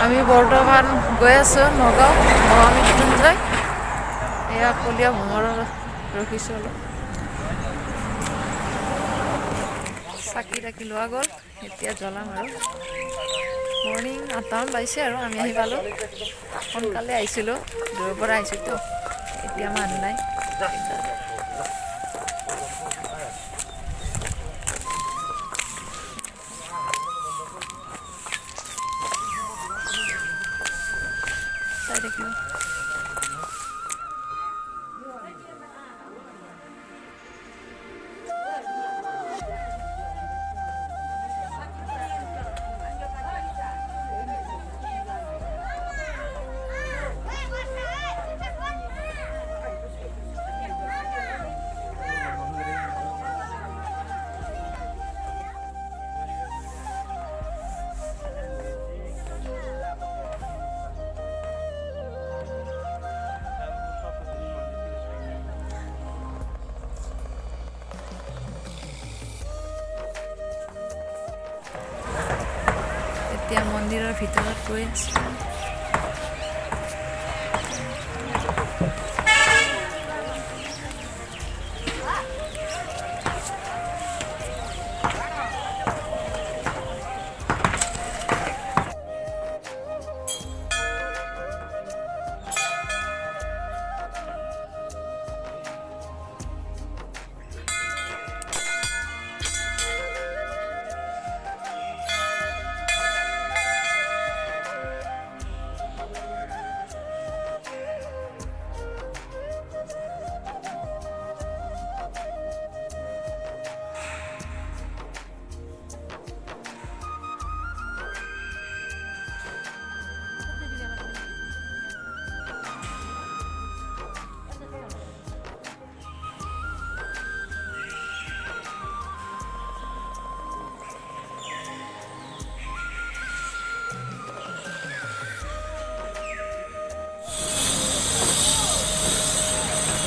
আমি বৰ্তমান গৈ আছোঁ নগাঁও মহামৃত্যুঞ্জয়। এয়া কলীয়া ভ্ৰমণত ৰখিছোঁ অলপ। চাকি তাকি লোৱা গ'ল, এতিয়া জ্বলাম আৰু। মৰ্ণিং 8টামান বাজিছে আৰু আমি আহি পালোঁ। সোনকালে আহিছিলোঁ, দূৰৰ পৰা আহিছোঁতো, এতিয়া মানুহ নাই। চাই থাকিলোঁ। এতিয়া মন্দিৰৰ ভিতৰত গৈ আছোঁ।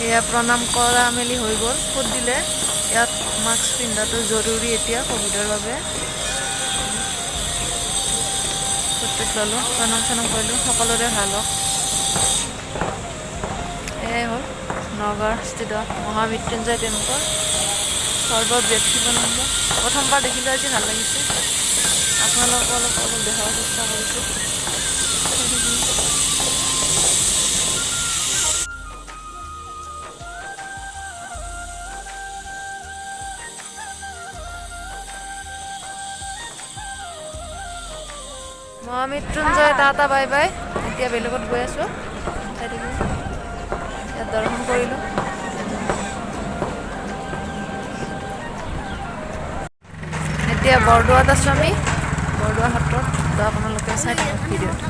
এয়া প্ৰণাম কৰা মেলি হৈ গ'ল, ফুট দিলে। ইয়াত মাস্ক পিন্ধাটো জৰুৰী এতিয়া ক'ভিডৰ বাবে। ফুট ল'লোঁ, প্ৰণাম চনাম কৰিলোঁ, সকলোৰে ভাল হওক। এয়াই হ'ল নগাঁৱৰ স্থিত মহামৃত্যুঞ্জয় টেম্পল, সৰ্ববৃহৎ। প্ৰথমবাৰ দেখিলোঁ, আজি ভাল লাগিছে। আপোনালোকক অলপ দেখাব চেষ্টা কৰিছোঁ। Mahamrityunjay tata bye bye. এতিয়া বেলেগত গৈ আছোঁ। ইয়াত দৰ্শন কৰিলোঁ। এতিয়া বৰদোৱাত আছোঁ আমি, বৰদোৱা সত্ৰত। আপোনালোকে চাই থাকক ভিডিঅ'টো।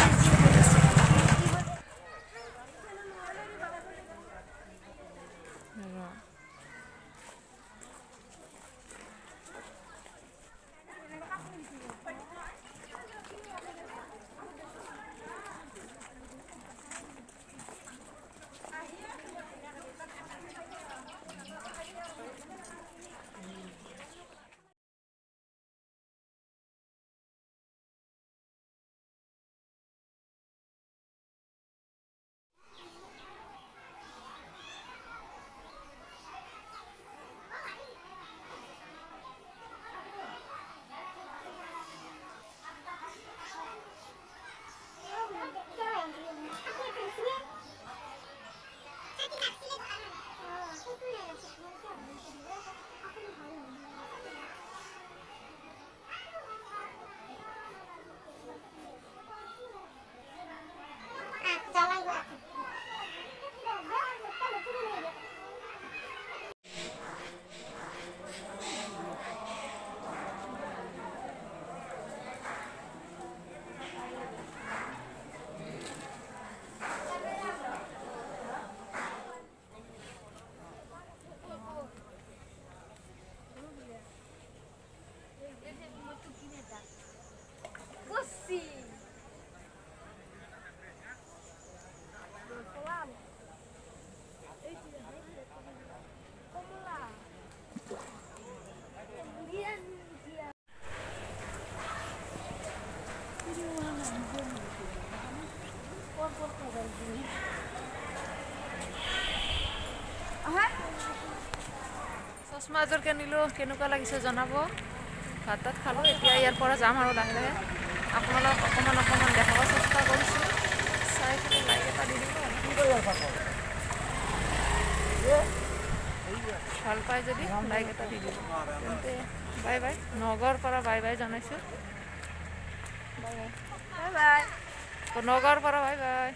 মাছ মাজৰকৈ নিলোঁ কেনেকুৱা লাগিছে জনাব ভাত তাত খালোঁ এতিয়া ইয়াৰ পৰা যাম আৰু লাহে লাহে আপোনালোক অকণমান দেখাব চেষ্টা কৰিছোঁ চাই কিনে লাইক এটা দি দিব ভাল পাই যদি লাইক এটা দি দিব তেন্তে বাই বাই নগৰ পৰা বাই বাই জনাইছোঁ বাই বাই বাই বাই নগৰ পৰা বাই বাই